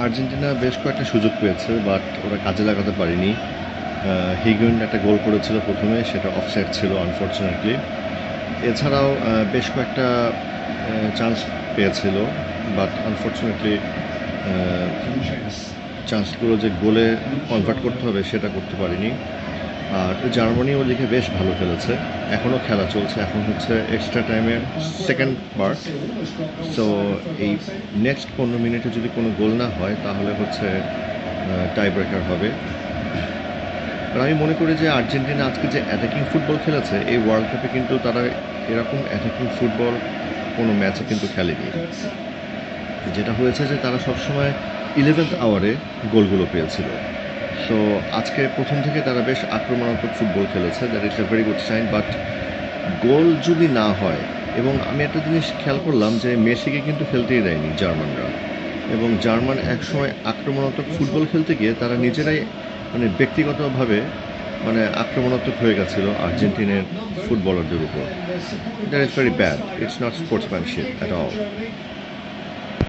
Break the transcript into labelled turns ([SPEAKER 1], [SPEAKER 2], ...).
[SPEAKER 1] Argentina বেশ কয়েকটা সুযোগ পেয়েছে, বাট ওরা কাজে লাগাতে পারেনি। হিগুয়েইন একটা গোল করেছিল প্রথমে, সেটা অফসাইড ছিল আনফরচুনেটলি। এছাড়াও বেশ কয়েকটা চান্স পেয়েছিল, বাট আনফরচুনেটলি চান্সগুলো যে গোলে কনভার্ট করতে হবে সেটা করতে পারেনি। আর জার্মানি ওদিকে বেশ ভালো খেলেছে, এখনও খেলা চলছে, এখন হচ্ছে এক্সট্রা টাইমের সেকেন্ড পার্ট। সো এই নেক্সট 15 মিনিটে যদি কোনো গোল না হয় তাহলে হচ্ছে টাই ব্রেকার হবে। আর আমি মনে করি যে আর্জেন্টিনা আজকে যে অ্যাটাকিং ফুটবল খেলেছে, এই ওয়ার্ল্ড কাপে কিন্তু তারা এরকম অ্যাটাকিং ফুটবল কোনো ম্যাচে কিন্তু খেলেনি। যেটা হয়েছে যে তারা সবসময় 11th আওয়ারে গোলগুলো পেয়েছিল। সো আজকে প্রথম থেকে তারা বেশ আক্রমণাত্মক ফুটবল খেলেছে, that is a very good sign. But goal যদি না হয়, এবং আমি একটা জিনিস খেয়াল করলাম যে মেসিকে কিন্তু খেলতেই দেয়নি জার্মানরা, এবং জার্মান একসময় আক্রমণাত্মক ফুটবল খেলতে গিয়ে তারা নিজেরাই মানে ব্যক্তিগতভাবে মানে আক্রমণাত্মক হয়ে গেছিল আর্জেন্টিনার ফুটবলারদের উপর। That is very bad, it's not sportsmanship at all.